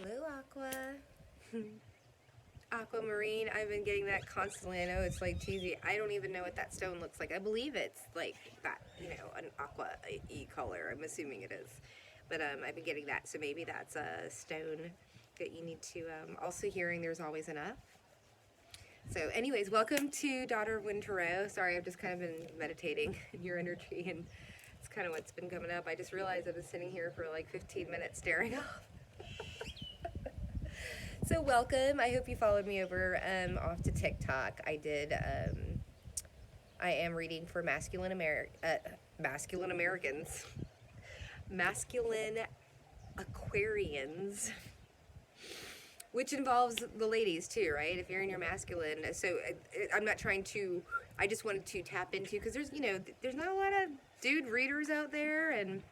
Hello, Aqua. Aquamarine, I've been getting that constantly. I know it's like cheesy. I don't even know what that stone looks like. I believe it's like that, an aqua color. I'm assuming it is. But I've been getting that, so maybe that's a stone that you need to. Also, hearing there's always enough. So, anyways, welcome to Daughter of Wind Tarot. Sorry, I've just kind of been meditating in your energy, and it's kind of what's been coming up. I just realized I've been sitting here for like 15 minutes staring off. So welcome. I hope you followed me over off to TikTok. I did. I am reading for masculine Americans, masculine Aquarians, which involves the ladies too, right? If you're in your masculine, so I'm not trying to. I just wanted to tap into because there's not a lot of dude readers out there, and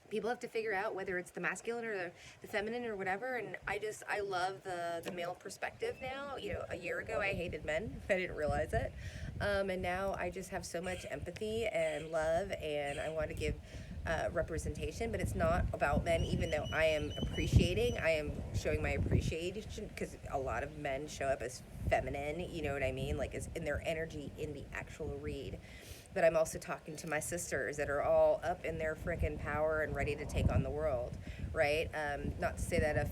people have to figure out whether it's the masculine or the feminine or whatever. And I love the male perspective now. A year ago I hated men. I didn't realize it. And now I just have so much empathy and love, and I want to give representation, but it's not about men, even though I am showing my appreciation, because a lot of men show up as feminine, you know what I mean? Like, it's in their energy in the actual read. But I'm also talking to my sisters that are all up in their freaking power and ready to take on the world, right? Not to say that a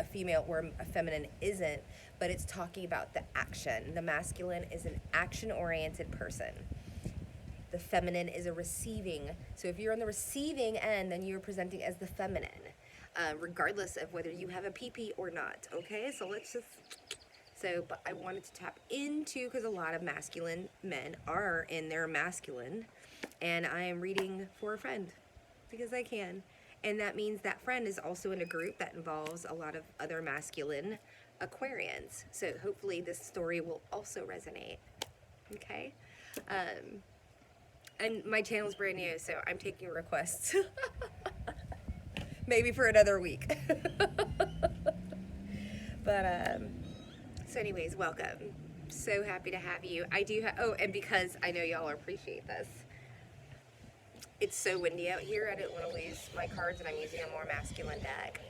female or a feminine isn't, but it's talking about the action. The masculine is an action-oriented person. The feminine is a receiving. So if you're on the receiving end, then you're presenting as the feminine, regardless of whether you have a pee-pee or not, okay? But I wanted to tap into, because a lot of masculine men are in their masculine, and I am reading for a friend because I can. And that means that friend is also in a group that involves a lot of other masculine Aquarians. So hopefully this story will also resonate, okay? And my channel's brand new, so I'm taking requests. Maybe for another week. But, so anyways, welcome. So happy to have you. And because I know y'all appreciate this, it's so windy out here, I didn't want to lose my cards, and I'm using a more masculine deck.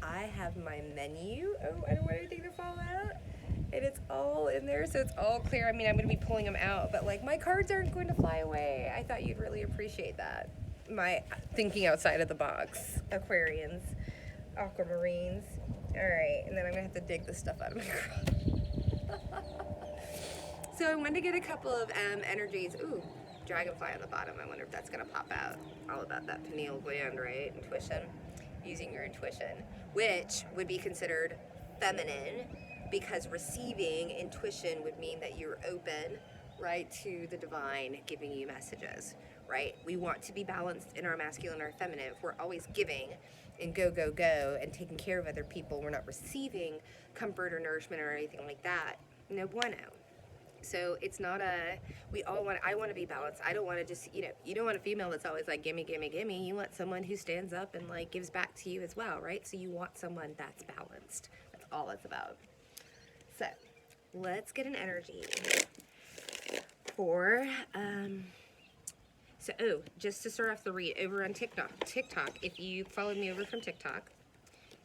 I have my menu. Oh, I don't want anything to fall out. And it's all in there, so it's all clear. I mean, I'm going to be pulling them out, but like, my cards aren't going to fly away. I thought you'd really appreciate that. My thinking outside of the box. Aquarians, aquamarines. All right, and then I'm going to have to dig this stuff out of my garage. So I wanted to get a couple of energies. Ooh, dragonfly on the bottom. I wonder if that's going to pop out. All about that pineal gland, right? Intuition. Using your intuition, which would be considered feminine, because receiving intuition would mean that you're open, right, to the divine giving you messages, right? We want to be balanced in our masculine or feminine. If we're always giving and go, go, go and taking care of other people, we're not receiving comfort or nourishment or anything like that, no bueno. So it's not I want to be balanced. I don't want to just, you don't want a female that's always like, gimme, gimme, gimme. You want someone who stands up and like gives back to you as well, right? So you want someone that's balanced. That's all it's about. So let's get an energy for, just to start off the read over on TikTok, if you followed me over from TikTok,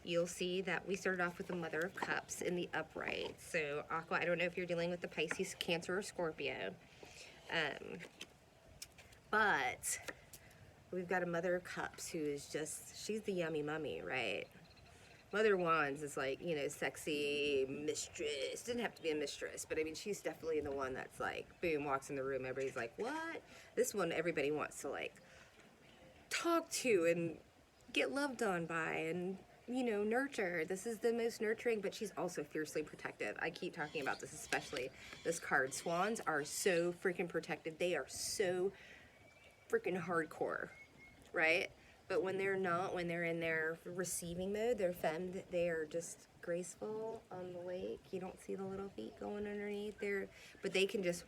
you'll see that we started off with the Mother of Cups in the upright. So, Aqua, I don't know if you're dealing with the Pisces, Cancer, or Scorpio. But we've got a Mother of Cups who is she's the yummy mummy, right? Mother of Wands is like, sexy mistress. Didn't have to be a mistress, but I mean, she's definitely the one that's like, boom, walks in the room. Everybody's like, what? This one, everybody wants to like talk to and get loved on by and nurture. This is the most nurturing, but she's also fiercely protective. I keep talking about this, especially this card. Swans are so freaking protective. They are so freaking hardcore, right? But when they're not, when they're in their receiving mode, they're femme, they are just graceful on the lake. You don't see the little feet going underneath there, but they can just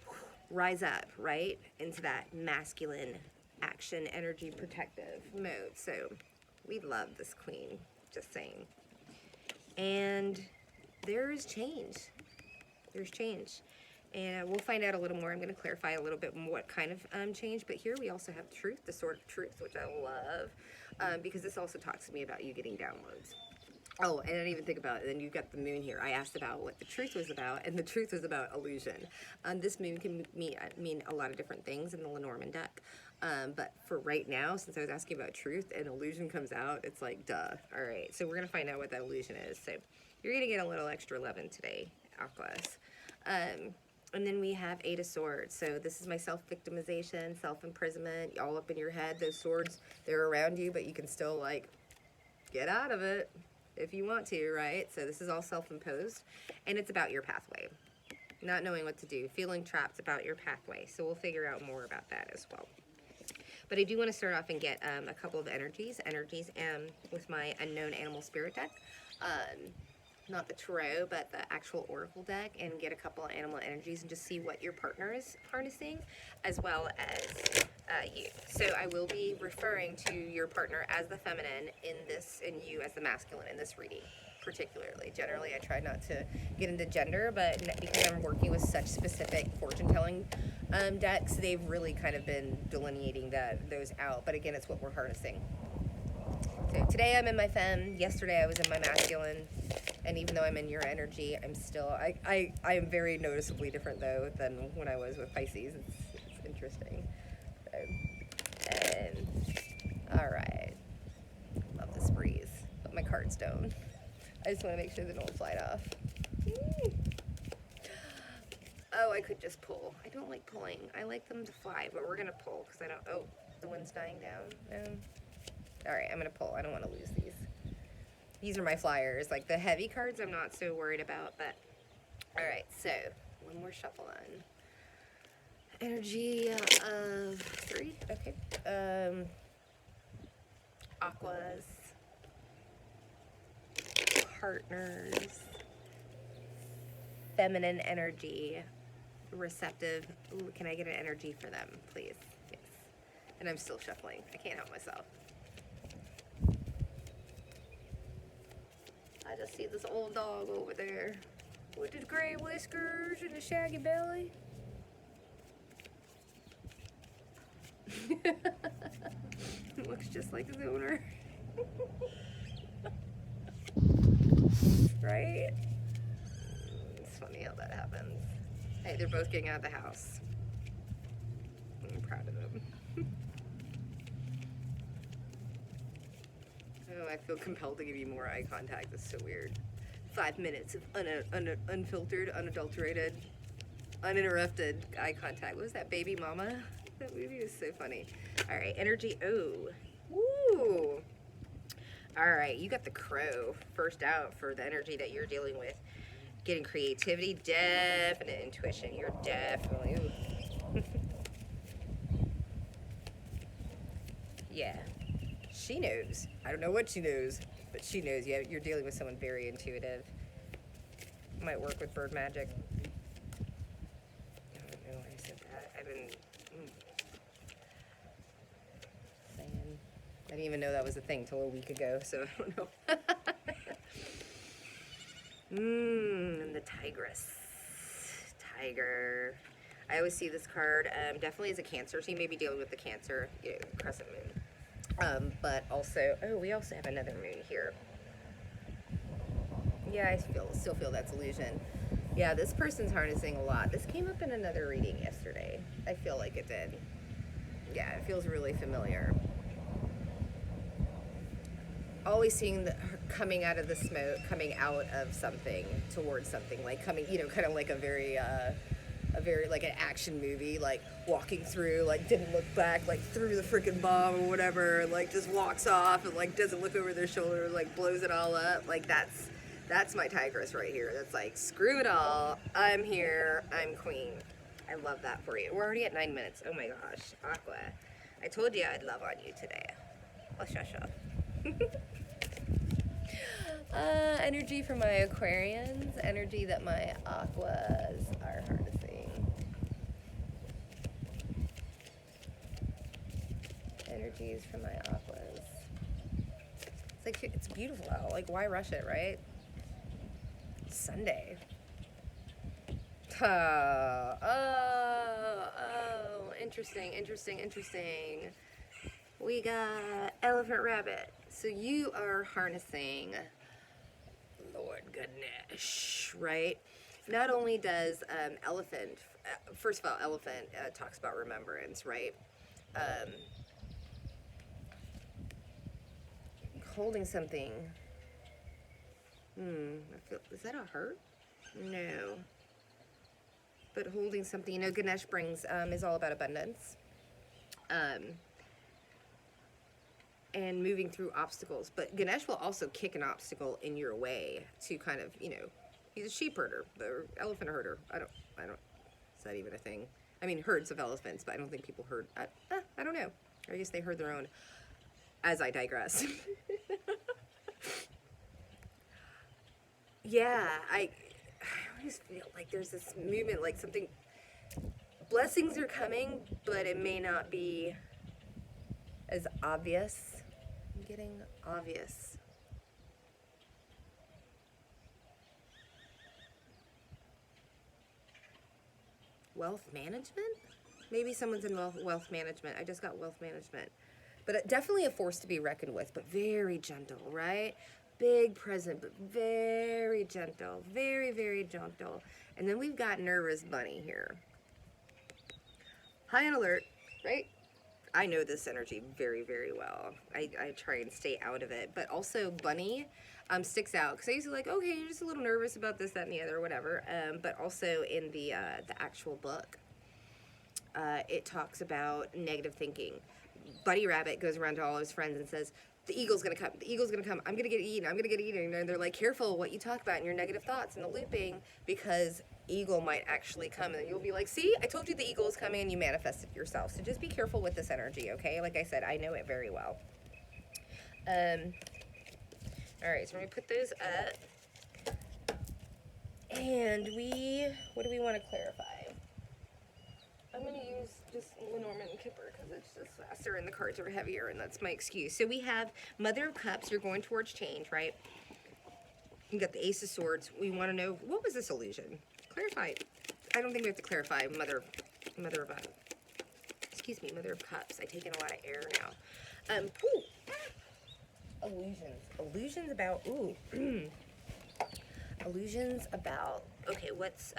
rise up, right, into that masculine action, energy, protective mode. So we love this queen. Just saying. And there's change. There's change. And we'll find out a little more. I'm going to clarify a little bit what kind of change. But here we also have truth, the sword of truth, which I love. Because this also talks to me about you getting downloads. Oh, and I didn't even think about it. Then you got the moon here. I asked about what the truth was about, and the truth was about illusion. This moon can mean a lot of different things in the Lenormand deck. But for right now, since I was asking about truth and illusion comes out, it's like, duh. All right, so we're going to find out what that illusion is. So you're going to get a little extra 11 today, Aquas. And then we have Eight of Swords. So this is my self-victimization, self-imprisonment, all up in your head. Those swords, they're around you, but you can still, like, get out of it if you want to, right? So this is all self-imposed, and it's about your pathway. Not knowing what to do, feeling trapped about your pathway. So we'll figure out more about that as well. But I do want to start off and get a couple of energies with my Unknown Animal Spirit deck. Not the tarot, but the actual oracle deck, and get a couple of animal energies and just see what your partner is harnessing, as well as you. So I will be referring to your partner as the feminine in this, and you as the masculine in this reading, particularly. Generally, I try not to get into gender, but because I'm working with such specific fortune-telling decks, they've really kind of been delineating those out. But again, it's what we're harnessing. So today I'm in my femme. Yesterday I was in my masculine. And even though I'm in your energy, I'm still, I am very noticeably different, though, than when I was with Pisces. It's interesting. So, and, all right. Love this breeze. But my cards don't. I just want to make sure they don't slide off. Oh, I could just pull. I don't like pulling. I like them to fly, but we're going to pull because I don't, oh, the wind's dying down. All right, I'm going to pull. I don't want to lose these. These are my flyers. Like the heavy cards I'm not so worried about, but all right, so one more shuffle on. Energy of 3, okay. Aquas, partners, feminine energy, receptive. Ooh, can I get an energy for them, please? Yes. And I'm still shuffling. I can't help myself. I just see this old dog over there with his gray whiskers and a shaggy belly. It looks just like his owner. Right? It's funny how that happens. Hey, they're both getting out of the house. I'm proud of them. Oh, I feel compelled to give you more eye contact. That's so weird. 5 minutes of unfiltered, unadulterated, uninterrupted eye contact. What was that, Baby Mama? That movie was so funny. All right, energy. Oh, woo. All right, you got the Crow first out for the energy that you're dealing with. Getting creativity, definite intuition. You're definitely, ooh. Yeah. She knows. I don't know what she knows, but she knows. Yeah, you're dealing with someone very intuitive. Might work with bird magic. I don't know why I said that. I've been saying. I didn't even know that was a thing till a week ago, so I don't know. And the Tigress. Tiger. I always see this card definitely as a Cancer, so you may be dealing with the Cancer, crescent moon. But also, oh, we also have another moon here. Yeah, I still feel that's illusion. Yeah, this person's harnessing a lot. This came up in another reading yesterday. I feel like it did. Yeah, it feels really familiar. Always seeing her coming out of the smoke, coming out of something, towards something, like coming, kind of like a very like an action movie, like walking through, like didn't look back, like threw the freaking bomb or whatever, like just walks off and like doesn't look over their shoulder, like blows it all up. Like that's my Tigress right here. That's like, screw it all, I'm here, I'm queen. I love that for you. We're already at 9 minutes. Oh my gosh, Aqua. I told you I'd love on you today. Let's shush up. Energy for my Aquarians, energy that my Aquas are harnessing. Energies for my Aquas. It's like, it's beautiful out. Like, why rush it, right? It's Sunday. Oh, interesting. We got Elephant Rabbit. So you are harnessing Lord Ganesh, right? Not only does elephant, first of all, elephant talks about remembrance, right? Um, Holding something. Is that a hurt? No. But holding something, you know, Ganesh brings is all about abundance. And moving through obstacles. But Ganesh will also kick an obstacle in your way to kind of, you know, he's a sheep herder or elephant herder. I don't, is that even a thing? I mean, herds of elephants, but I don't think people herd. I don't know. I guess they herd their own. As I digress. Yeah, I always feel like there's this movement, like something, blessings are coming, but it may not be as obvious. I'm getting obvious. Wealth management? Maybe someone's in wealth management. I just got wealth management. But definitely a force to be reckoned with, but very gentle, right? Big present, but very gentle. Very, very gentle. And then we've got nervous bunny here. High on alert, right? I know this energy very, very well. I try and stay out of it. But also bunny sticks out. Because I used to like, okay, you're just a little nervous about this, that, and the other, whatever. But also in the actual book, it talks about negative thinking. Bunny Rabbit goes around to all his friends and says, the eagle's gonna come, the eagle's gonna come, I'm gonna get eaten, I'm gonna get eaten. And they're like, careful what you talk about in your negative thoughts and the looping, because eagle might actually come. And you'll be like, see, I told you the eagle is coming and you manifested yourself. So just be careful with this energy, okay? Like I said, I know it very well. All right, so let me put those up. And what do we want to clarify? I'm going to use just Lenormand and Kipper because it's just faster and the cards are heavier, and that's my excuse. So we have Mother of Cups. You're going towards change, right? You got the Ace of Swords. We want to know, what was this illusion? Clarify. I don't think we have to clarify Mother of Mother of Cups. I take in a lot of air now. Illusions about, illusions about, okay, what's,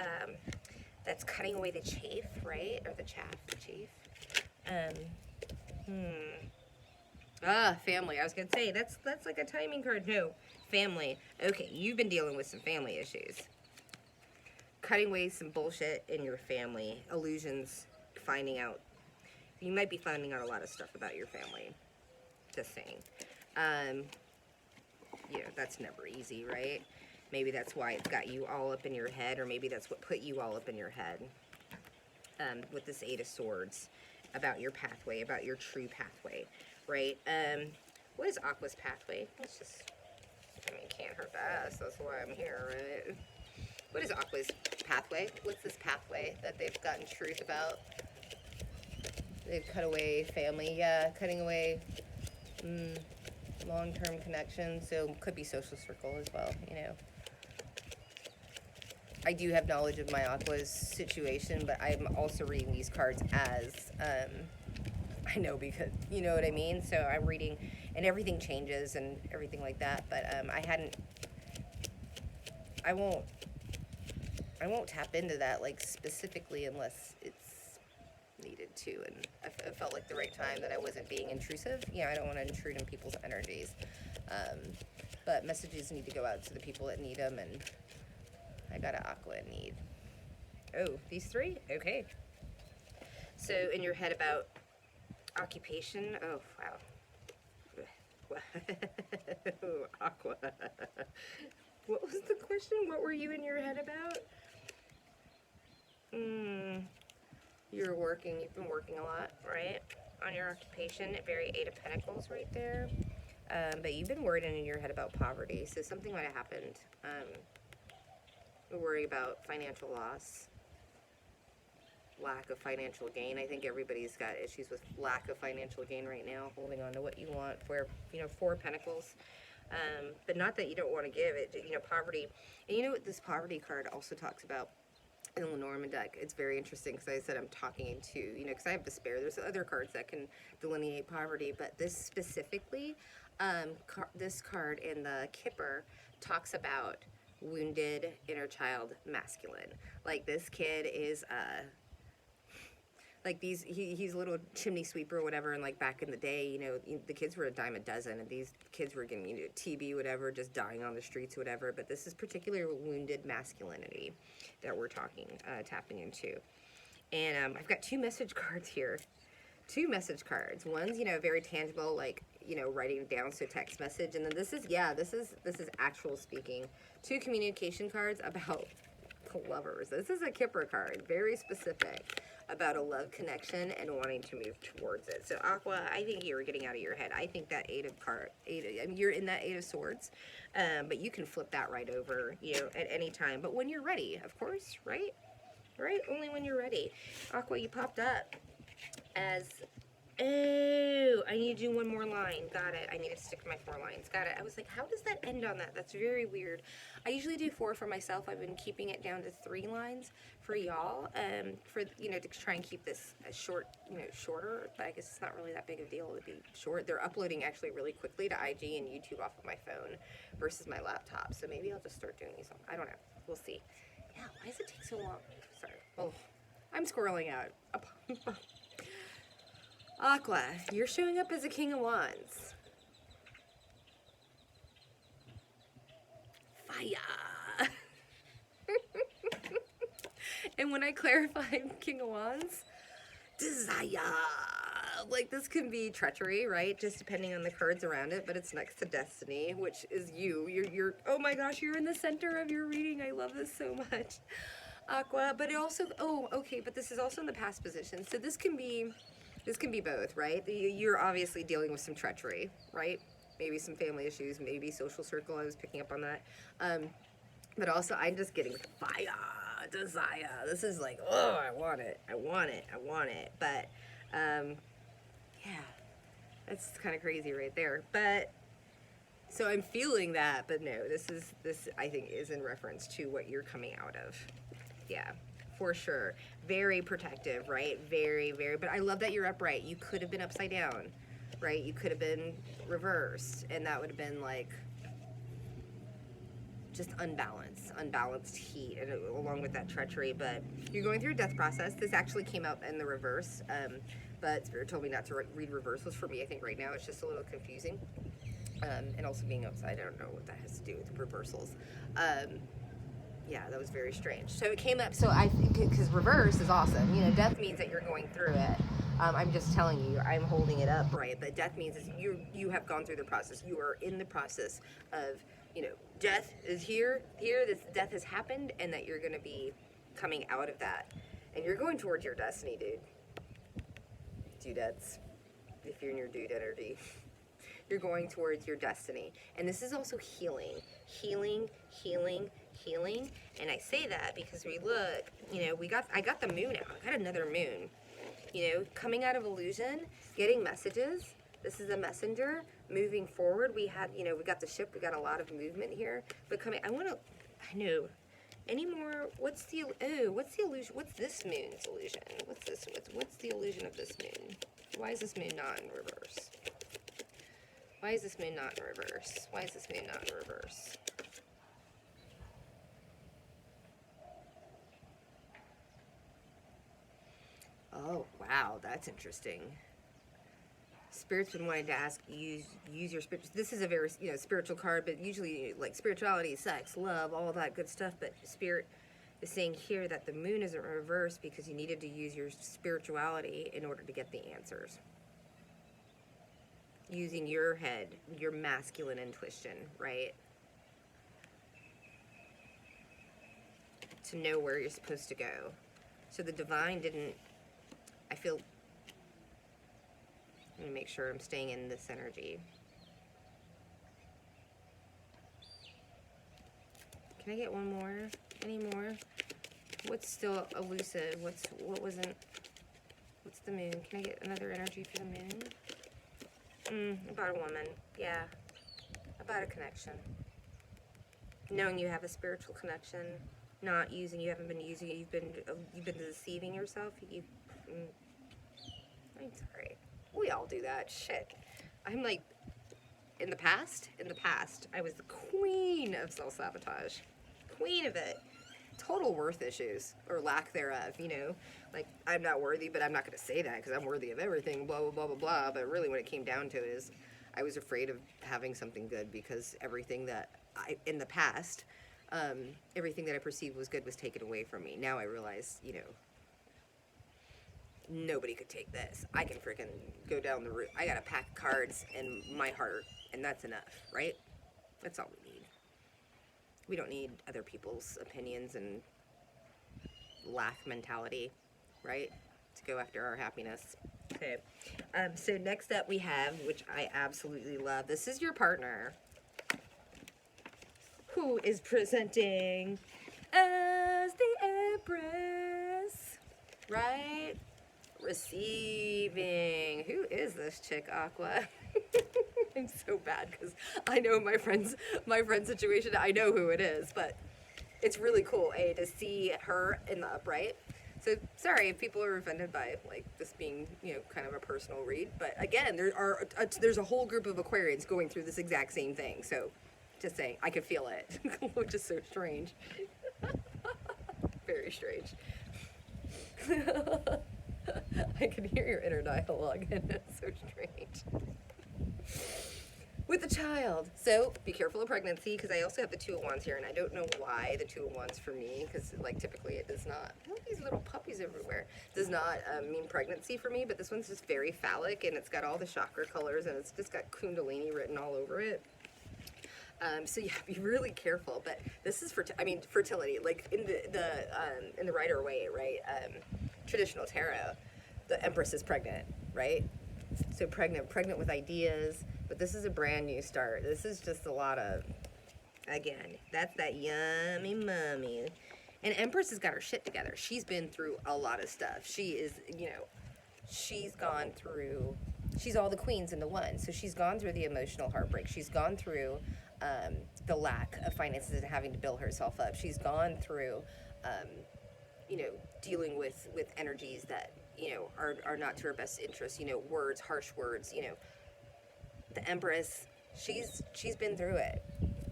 that's cutting away the chafe, right? Or the chaff, the chafe. Family. I was gonna say, that's like a timing card. No, family. Okay, you've been dealing with some family issues. Cutting away some bullshit in your family. Illusions, finding out. You might be finding out a lot of stuff about your family. Just saying. You know, that's never easy, right? Maybe that's why it's got you all up in your head, or maybe that's what put you all up in your head. With this Eight of Swords, about your pathway, about your true pathway, right? What is Aqua's pathway? Let's just, I mean, can't hurt to ask, that's why I'm here, right? What is Aqua's pathway? What's this pathway that they've gotten truth about? They've cut away family, yeah, cutting away long-term connections, so could be social circle as well, you know. I do have knowledge of my Aqua's situation, but I'm also reading these cards as, I know, because, you know what I mean? So I'm reading, and everything changes and everything like that, but I won't tap into that, like, specifically unless it's needed to, and I felt like the right time that I wasn't being intrusive. I don't want to intrude in people's energies, but messages need to go out to the people that need them, and I got an Aqua in need. Oh, these three? Okay. So in your head about occupation, oh, wow. Aqua. What was the question? What were you in your head about? You've been working a lot, right? On your occupation, very Eight of Pentacles right there. But you've been worried in your head about poverty, so something might have happened. Worry about financial loss, lack of financial gain. I think everybody's got issues with lack of financial gain right now, holding on to what you want. Where, Four of Pentacles. But not that you don't want to give it, poverty. And you know what this poverty card also talks about? In the Lenormand deck, it's very interesting because I said I'm talking into, because I have despair. There's other cards that can delineate poverty, but this specifically, This card in the Kipper talks about wounded inner child masculine. Like this kid is like he's a little chimney sweeper or whatever, and like back in the day, the kids were a dime a dozen, and these kids were getting TB, whatever, just dying on the streets, whatever. But this is particularly wounded masculinity that we're tapping into. And I've got 2 message cards here. 2 message cards. One's very tangible, like writing it down, so text message, and then this is actual speaking. 2 communication cards about lovers. This is a Kipper card, very specific about a love connection and wanting to move towards it. So Aqua, I think you were getting out of your head. I think that you're in that 8 of Swords, but you can flip that right over, at any time. But when you're ready, of course, right? Right? Only when you're ready. Aqua, you popped up as, oh, I need to do 1 more line. Got it. I need to stick to my 4 lines. Got it. I was like, how does that end on that? That's very weird. I usually do 4 for myself. I've been keeping it down to 3 lines for y'all, to try and keep this shorter, but I guess it's not really that big of a deal to be short. They're uploading actually really quickly to IG and YouTube off of my phone versus my laptop, so maybe I'll just start doing these. I don't know. We'll see. Yeah, why does it take so long? Sorry. Oh, I'm squirreling out. Aqua, you're showing up as a King of Wands. Fire. And when I clarified King of Wands, desire. Like, this can be treachery, right? Just depending on the cards around it, but it's next to destiny, which is you. You're oh my gosh, you're in the center of your reading. I love this so much. Aqua, but it also, but this is also in the past position. So this can be both, right? You're obviously dealing with some treachery, right? Maybe some family issues, maybe social circle. I was picking up on that. But also, I'm just getting fire, desire. This is like, oh, I want it. But, yeah, that's kind of crazy right there. But, so I'm feeling that, but no, this I think is in reference to what you're coming out of. Yeah, for sure. Very protective, right? Very, very, but I love that you're upright. You could have been upside down, right? You could have been reversed, and that would have been like, just unbalanced heat, and along with that treachery. But you're going through a death process. This actually came out in the reverse, but Spirit told me not to read reversals for me. I think right now it's just a little confusing, and also being outside, I don't know what that has to do with reversals. Yeah, that was very strange. So it came up, so I think, because reverse is awesome. Death means that you're going through it. I'm just telling you, I'm holding it up, right? But death means is you have gone through the process. You are in the process of, death is here, this death has happened, and that you're going to be coming out of that. And you're going towards your destiny, dude. Dudettes, if you're in your dude energy. You're going towards your destiny. And this is also healing. And I say that because we look, I got the moon out. I got another moon. Coming out of illusion, getting messages. This is a messenger. Moving forward, we got the ship. We got a lot of movement here. But any more, what's the illusion? What's this moon's illusion? What's the illusion of this moon? Why is this moon not in reverse? Why is this moon not in reverse? Oh, wow, that's interesting. Spirit's been wanting to ask, use your spirit. This is a very, spiritual card, but usually, like, spirituality, sex, love, all that good stuff. But Spirit is saying here that the moon is in reverse because you needed to use your spirituality in order to get the answers. Using your head, your masculine intuition, right? To know where you're supposed to go. So the divine didn't, I feel, let me make sure I'm staying in this energy. Can I get one more? Any more? What's still elusive? What's the moon? Can I get another energy for the moon? About a woman. Yeah. About a connection. Knowing you have a spiritual connection. Not using, you haven't been using it, you've been deceiving yourself. I'm sorry. We all do that. Shit. I'm like in the past, I was the queen of self-sabotage. Queen of it. Total worth issues, or lack thereof, you know? Like, I'm not worthy, but I'm not going to say that because I'm worthy of everything, blah, blah, blah, blah, blah. But really what it came down to is I was afraid of having something good because everything that in the past, everything that I perceived was good was taken away from me. Now I realize, you know, nobody could take this. I can freaking go down the route. I got a pack of cards and my heart, and that's enough, right? That's all we need. We don't need other people's opinions and lack mentality, right? To go after our happiness. Okay. So next up we have, which I absolutely love. This is your partner, who is presenting as the Empress, right? Receiving. Who is this chick, Aqua? I'm so bad because I know my friend's situation. I know who it is, but it's really cool, to see her in the upright. So sorry if people are offended by like this being, you know, kind of a personal read, but again, there's a whole group of Aquarians going through this exact same thing. So just saying, I could feel it, which is so strange. Very strange. I can hear your inner dialogue, and it's so strange. With the child. So be careful of pregnancy, because I also have the Two of Wands here, and I don't know why the Two of Wands for me, because like typically it does not. Look at these little puppies everywhere. Does not mean pregnancy for me, but this one's just very phallic, and it's got all the chakra colors, and it's just got Kundalini written all over it. So yeah, be really careful. But this is fertility. Like in the Rider Waite, right? Traditional tarot, the Empress is pregnant, right? So pregnant with ideas. But this is a brand new start. This is just a lot of, again, that's that yummy mummy. And Empress has got her shit together. She's been through a lot of stuff. She is, you know, she's gone through, she's all the queens into one. So she's gone through the emotional heartbreak. She's gone through the lack of finances and having to build herself up. She's gone through, you know, dealing with energies that, you know, are not to her best interest. You know, words, harsh words, you know. The Empress, she's been through it.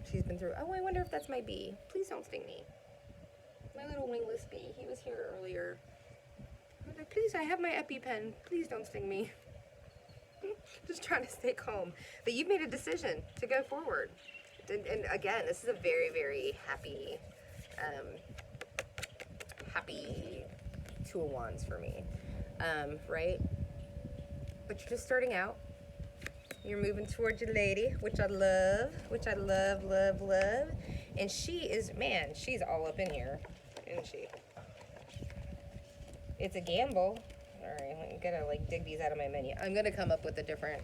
She's been through, oh, I wonder if that's my bee. Please don't sting me. My little wingless bee, he was here earlier. I was like, please, I have my EpiPen. Please don't sting me. Just trying to stay calm. But you've made a decision to go forward. And again, this is a very, very happy, happy Two of Wands for me, right? But you're just starting out. You're moving towards your lady, which I love, love. And she is, man, she's all up in here, isn't she? It's a gamble. All right, I'm gonna like dig these out of my menu. I'm gonna come up with a different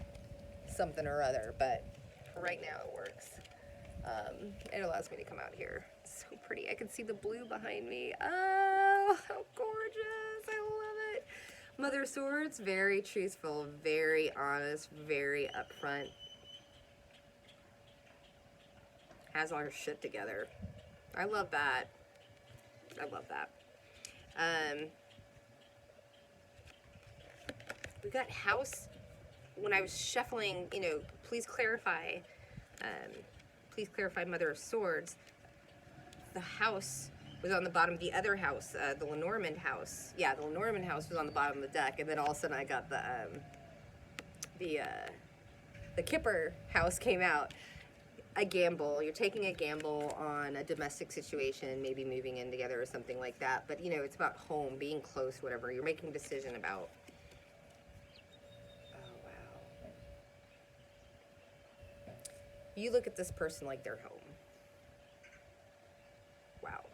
something or other, but for right now it works. It allows me to come out here. It's so pretty. I can see the blue behind me. Oh, how gorgeous. I love it. Mother of Swords, very truthful, very honest, very upfront. Has all her shit together. I love that. I love that. We got house. When I was shuffling, you know, please clarify Mother of Swords. The house was on the bottom. The other house, the Lenormand house. Yeah, the Lenormand house was on the bottom of the deck, and then all of a sudden I got the Kipper house came out. A gamble. You're taking a gamble on a domestic situation, maybe moving in together or something like that. But you know, it's about home, being close, whatever. You're making a decision about. Oh wow. You look at this person like they're home. Wow.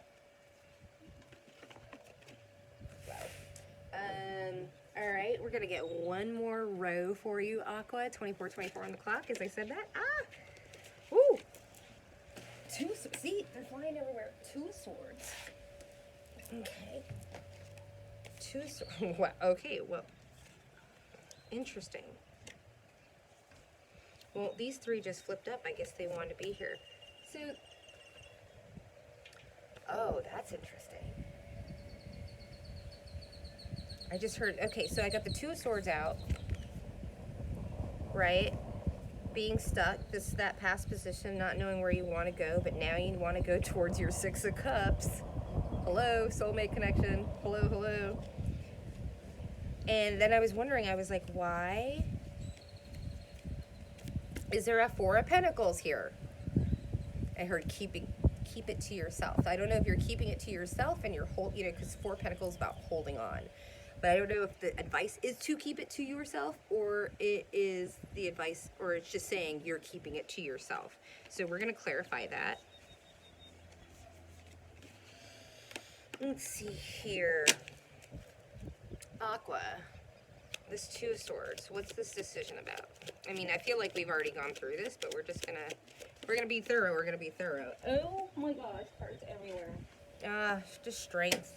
All right, we're gonna get one more row for you, Aqua. 24 on the clock, as I said that. Ah! Ooh! See, they're flying everywhere. Two of Swords. Okay. Two of Swords. Wow, okay, well. Interesting. Well, these three just flipped up. I guess they wanted to be here. So, oh, that's interesting. I just heard, okay, so I got the Two of Swords out, right? being stuck, that past position, not knowing where you want to go, but now you want to go towards your Six of Cups. Hello, soulmate connection. Hello, hello. And then I was wondering, I was like, why is there a Four of Pentacles here? I heard keep it to yourself. I don't know if you're keeping it to yourself and you're because Four of Pentacles is about holding on. But I don't know if the advice is to keep it to yourself, or it is the advice, or it's just saying you're keeping it to yourself. So we're going to clarify that. Let's see here. Aqua. This Two of Swords. What's this decision about? I mean, I feel like we've already gone through this, but we're gonna be thorough. We're gonna be thorough. Oh my gosh, cards everywhere. Just strength.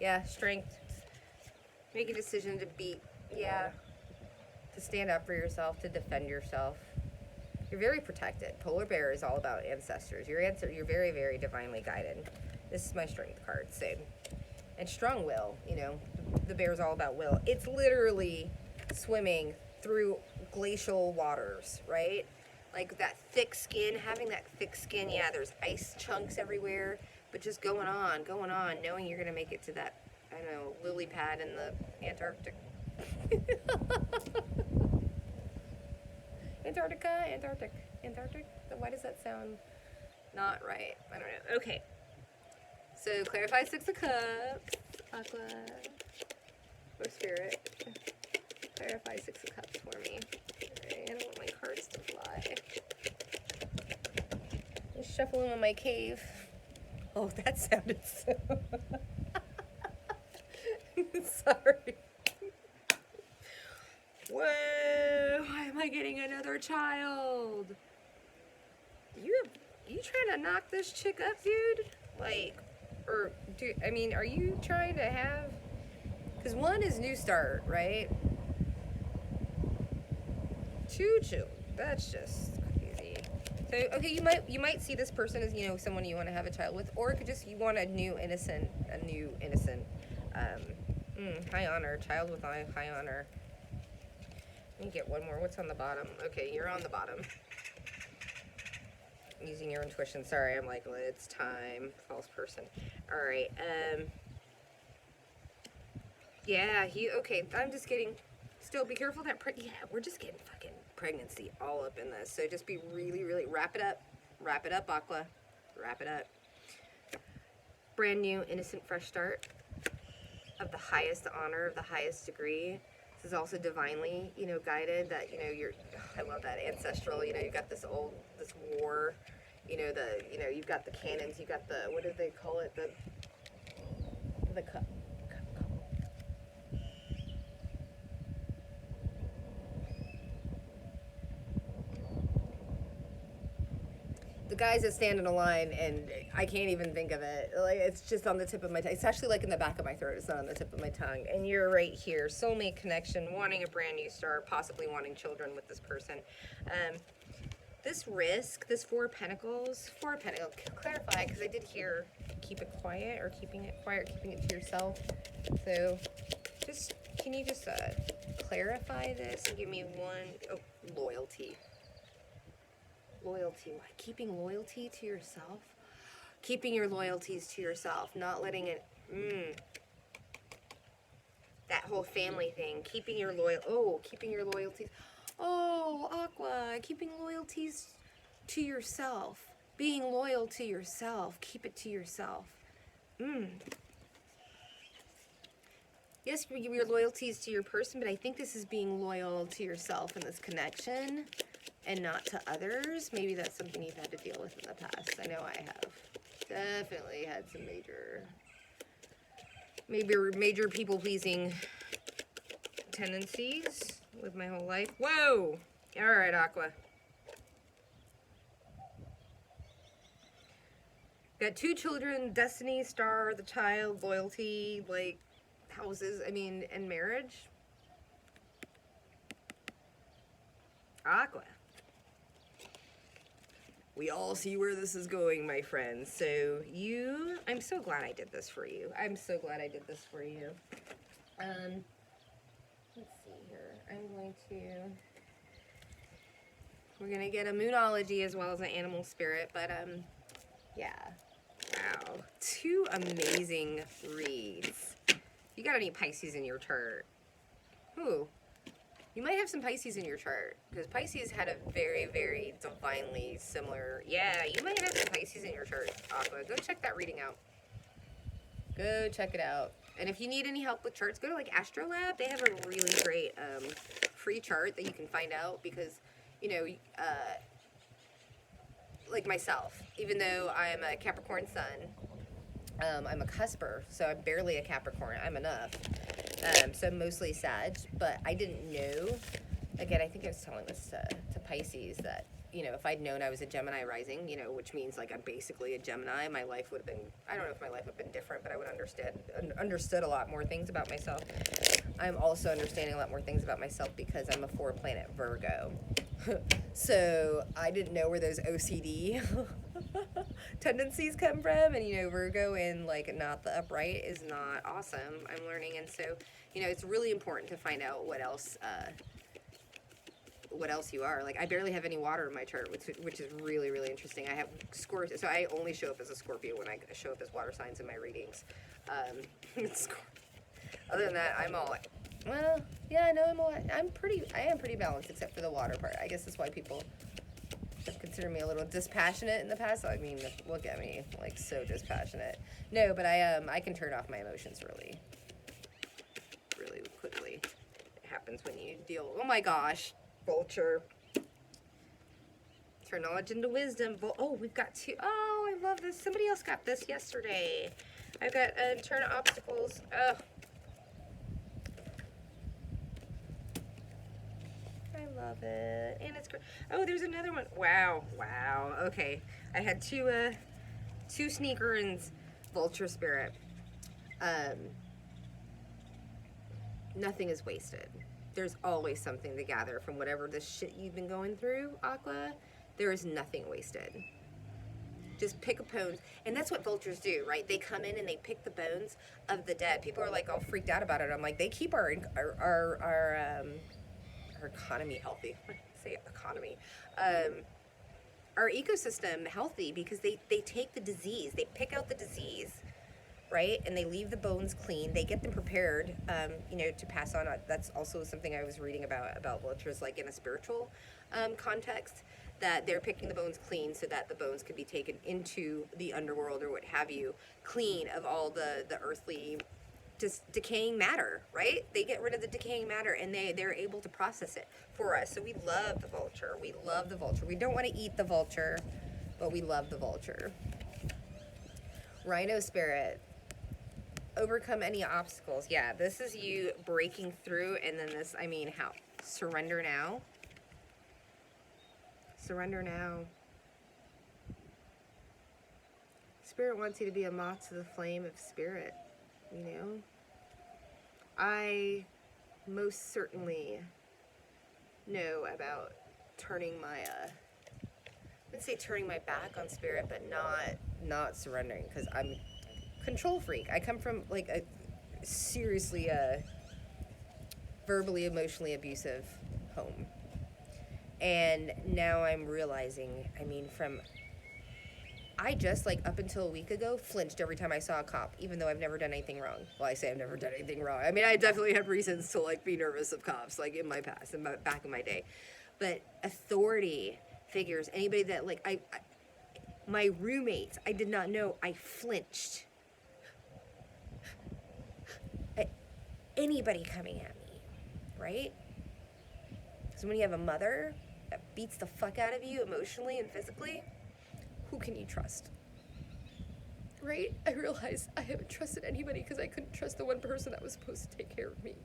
Yeah, strength. Make a decision to to stand up for yourself, to defend yourself. You're very protected. Polar Bear is all about ancestors. You're very, very divinely guided. This is my strength card. Same. And strong will, the bear's all about will. It's literally swimming through glacial waters, right? Like that thick skin, having that thick skin, yeah, there's ice chunks everywhere, but just going on, knowing you're going to make it to that, I don't know, lily pad in the Antarctic. Antarctic? Why does that sound not right? I don't know. Okay. So clarify Six of Cups. Aqua. Or Spirit. Clarify Six of Cups for me. Okay, I don't want my cards to fly. Just shuffle them in my cave. Oh, that sounded so... Sorry. Whoa, why am I getting another child? You trying to knock this chick up, dude? Like, are you trying to have, because one is new start, right? Two children, that's just crazy. So, okay, you might see this person as, someone you want to have a child with, or it could just, you want a new innocent, high honor, child with high honor. Let me get one more. What's on the bottom? Okay, you're on the bottom. Using your intuition. Sorry, I'm like, well, it's time. False person. All right. Yeah, okay, I'm just getting, still be careful that, yeah, we're just getting fucking pregnancy all up in this. So just be really, really, wrap it up, Aqua. Wrap it up. Brand new, innocent, fresh start of the highest honor, of the highest degree. This is also divinely, guided, that, I love that ancestral, you've got this war, you've got the cannons, you've got the, what do they call it, the cup. The guys that stand in a line, and I can't even think of it. Like, it's just on the tip of my tongue. It's actually like in the back of my throat. It's not on the tip of my tongue. And you're right here. Soulmate connection, wanting a brand new start, possibly wanting children with this person. This risk, this Four of Pentacles, clarify, because I did hear keep it quiet, or keeping it quiet, or keeping it to yourself. So can you just clarify this and give me loyalty. Loyalty. Why? Keeping loyalty to yourself? Keeping your loyalties to yourself, not letting it, that whole family thing, keeping your loyalties. Oh, Aqua, keeping loyalties to yourself, being loyal to yourself, keep it to yourself. Yes, you give your loyalties to your person, but I think this is being loyal to yourself in this connection, and not to others. Maybe that's something you've had to deal with in the past. I know I have. Definitely had some major people-pleasing tendencies with my whole life. Whoa! All right, Aqua. Got two children, destiny, star, the child, loyalty, like houses, and marriage. Aqua. We all see where this is going, my friends. So I'm so glad I did this for you. Let's see here. I'm going to We're gonna get a moonology as well as an animal spirit, but yeah. Wow. 2 amazing reads. You got any Pisces in your chart? Ooh. You might have some Pisces in your chart, because Pisces had a very, very divinely similar... Yeah, you might have some Pisces in your chart, Aqua. Go check that reading out. Go check it out. And if you need any help with charts, go to like Astrolab. They have a really great free chart that you can find out, because, you know, like myself, even though I'm a Capricorn sun, I'm a cusper, so I'm barely a Capricorn. I'm enough. So I'm mostly Sag, but I didn't know. Again, I think I was telling this to Pisces that, you know, if I'd known I was a Gemini rising, you know, which means like I'm basically a Gemini, my life would have been, I don't know if my life would have been different, but I would understood a lot more things about myself. I'm also understanding a lot more things about myself because I'm a 4-planet Virgo. So I didn't know where those OCD tendencies come from, and you know, Virgo in like not the upright is not awesome. I'm learning, and so, you know, it's really important to find out what else you are. Like, I barely have any water in my chart, which is really, really interesting. I have Scorpio, so I only show up as a Scorpio when I show up as water signs in my readings. Other than that, I'm all, well, yeah, no, I am pretty balanced except for the water part. I guess that's why people have considered me a little dispassionate in the past. I mean, look at me, like, so dispassionate. No, but I can turn off my emotions really, really quickly. It happens when you deal, oh my gosh, Vulture. Turn knowledge into wisdom. Oh, we've got 2. Oh, I love this. Somebody else got this yesterday. I've got turn obstacles. Oh. I love it. And it's great. Oh, there's another one. Wow. Wow. Okay. I had 2 sneakerins, Vulture Spirit. Nothing is wasted. There's always something to gather from whatever the shit you've been going through, Aqua. There is nothing wasted. Just pick a bones. And that's what vultures do, right? They come in and they pick the bones of the dead. People are like all freaked out about it. I'm like, they keep our economy healthy. I say economy. Our ecosystem healthy, because they take the disease. They pick out the disease, right? And they leave the bones clean. They get them prepared, you know, to pass on. That's also something I was reading about vultures, like in a spiritual context, that they're picking the bones clean so that the bones could be taken into the underworld or what have you, clean of all the earthly just decaying matter, right? They get rid of the decaying matter and they're able to process it for us. So we love the vulture. We love the vulture. We don't want to eat the vulture, but we love the vulture. Rhino Spirit. Overcome any obstacles. Yeah, this is you breaking through, and then this, I mean, how? Surrender now. Surrender now. Spirit wants you to be a moth to the flame of spirit, you know? I most certainly know about turning my, I would say turning my back on spirit, but not surrendering, because I'm control freak. I come from like a seriously verbally, emotionally abusive home. And now I'm realizing, I mean, I just, like, up until a week ago, flinched every time I saw a cop, even though I've never done anything wrong. Well, I say I've never done anything wrong. I mean, I definitely had reasons to, like, be nervous of cops, like, in my past, back in my day. But authority figures, anybody that, like, my roommates, I did not know, I flinched. Anybody coming at me, right? So when you have a mother that beats the fuck out of you emotionally and physically, who can you trust? Right? I realized I haven't trusted anybody because I couldn't trust the one person that was supposed to take care of me.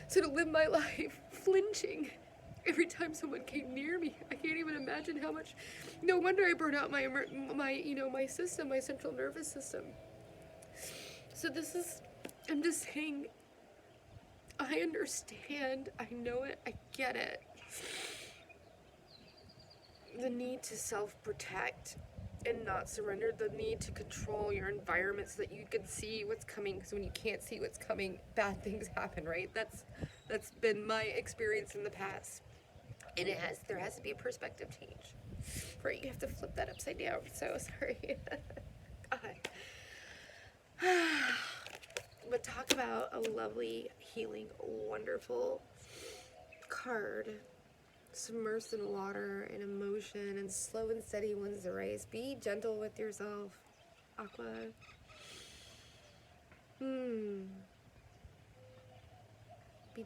So to live my life flinching every time someone came near me, I can't even imagine how much. No wonder I burned out my my system, my central nervous system. So this is, I'm just saying, I understand, I know it, I get it. The need to self-protect and not surrender the need to control your environment so that you can see what's coming, because when you can't see what's coming, bad things happen, right? That's been my experience in the past. And there has to be a perspective change. Right, you have to flip that upside down. So sorry. God. But talk about a lovely, healing, wonderful card. Submersed in water and emotion, and slow and steady wins the race. Be gentle with yourself, Aqua. Be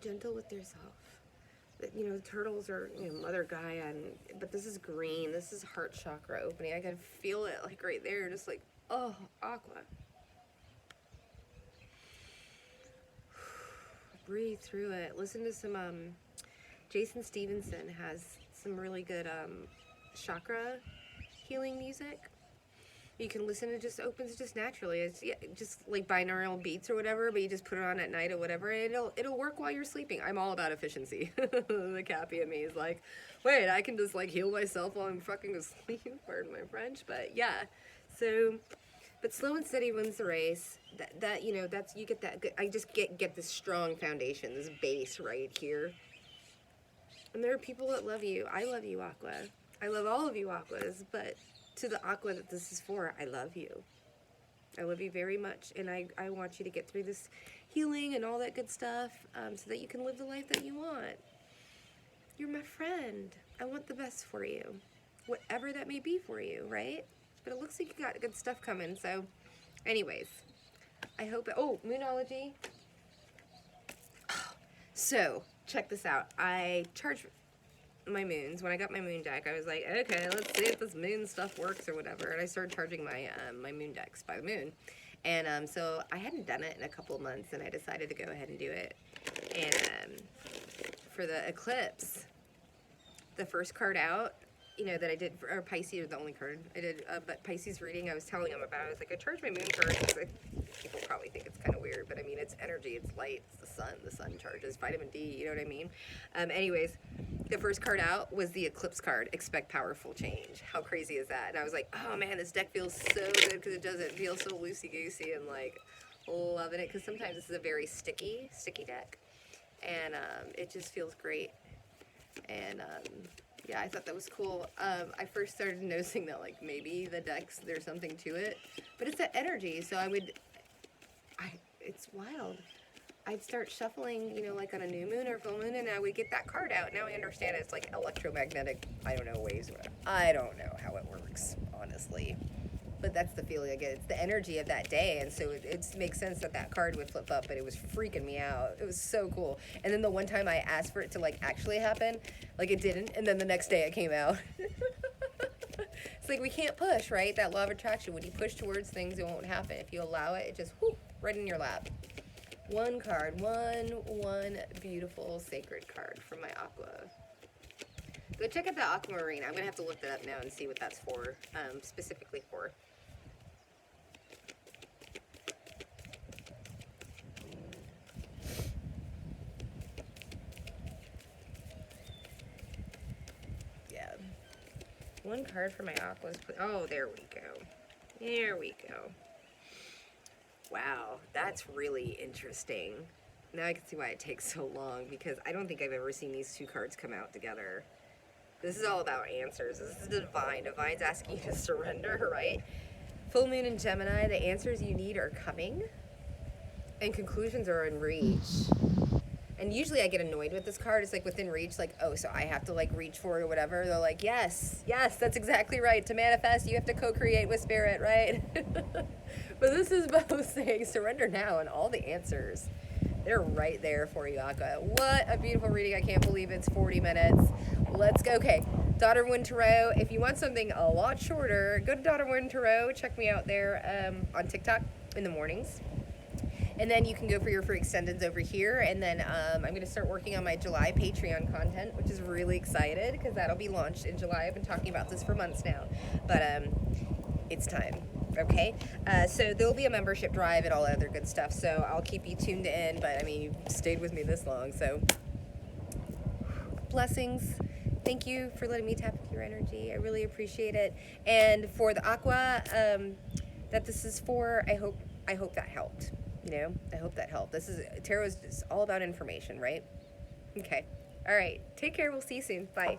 gentle with yourself. You know, turtles are, you know, Mother Gaia, but this is green. This is heart chakra opening. I can feel it, like, right there, just like, oh, Aqua. Breathe through it. Listen to some, Jason Stevenson has some really good chakra healing music. You can listen, it just opens just naturally. It's just like binaural beats or whatever, but you just put it on at night or whatever, and it'll work while you're sleeping. I'm all about efficiency. The Cappy in me is like, wait, I can just like heal myself while I'm fucking asleep. Pardon my French, but yeah. So, but slow and steady wins the race. That you know, that's, you get that good. I just get this strong foundation, this base right here. And there are people that love you. I love you, Aqua. I love all of you, Aquas, but to the Aqua that this is for, I love you. I love you very much, and I want you to get through this healing and all that good stuff, so that you can live the life that you want. You're my friend. I want the best for you, whatever that may be for you, right? But it looks like you got good stuff coming, so anyways, I hope oh, Moonology. So, check this out. I charge my moons. When I got my moon deck, I was like, okay, let's see if this moon stuff works or whatever. And I started charging my my moon decks by the moon. And so I hadn't done it in a couple of months, and I decided to go ahead and do it. And for the eclipse, the first card out, you know, that I did, or Pisces, the only card I did, but Pisces reading, I was telling them about, I was like, I charge my moon cards, because people probably think it's kind of weird, but I mean, it's energy, it's light, it's the sun charges, vitamin D, you know what I mean? Anyways, the first card out was the eclipse card, expect powerful change. How crazy is that? And I was like, oh man, this deck feels so good, because it doesn't feel so loosey-goosey, and like, loving it, because sometimes this is a very sticky deck, and it just feels great. And yeah, I thought that was cool. I first started noticing that, like, maybe the decks, there's something to it, but it's that energy, so it's wild. I'd start shuffling, you know, like on a new moon or full moon, and I would get that card out. Now I understand it's like electromagnetic, I don't know, waves or whatever. I don't know how it works, honestly. But that's the feeling I get. It's the energy of that day, and so it makes sense that card would flip up, but it was freaking me out. It was so cool. And then the one time I asked for it to, like, actually happen, like, it didn't, and then the next day it came out. It's like, we can't push, right? That law of attraction, when you push towards things, it won't happen. If you allow it, it just, whoo, right in your lap. One card, one beautiful sacred card from my Aqua. Go check out the Aquamarine. I'm going to have to look that up now and see what that's for, specifically for. Yeah. One card for my Aquas. Oh, there we go. There we go. Wow, that's really interesting. Now I can see why it takes so long, because I don't think I've ever seen these two cards come out together. This is all about answers. This is divine. Divine's asking you to surrender, right? Full moon in Gemini, the answers you need are coming, and conclusions are in reach. And usually I get annoyed with this card. It's like within reach, like, oh, so I have to like reach for it or whatever. They're like, yes, that's exactly right. To manifest, you have to co-create with spirit, right? But this is both saying surrender now, and all the answers, they're right there for you, Aqua. What a beautiful reading. I can't believe it's 40 minutes. Let's go. Okay, Daughter Wind Tarot. If you want something a lot shorter, go to Daughter Wind Tarot. Check me out there on TikTok in the mornings. And then you can go for your free extendeds over here. And then I'm going to start working on my July Patreon content, which is really excited because that'll be launched in July. I've been talking about this for months now, but it's time. Okay, so there'll be a membership drive and all that other good stuff, so I'll keep you tuned in, but I mean, you've stayed with me this long, so blessings, thank you for letting me tap into your energy. I really appreciate it. And for the aqua that this is for, I hope that helped. You know, I hope that helped. This is tarot is just all about information, right? Okay. All right. Take care. We'll see you soon. Bye.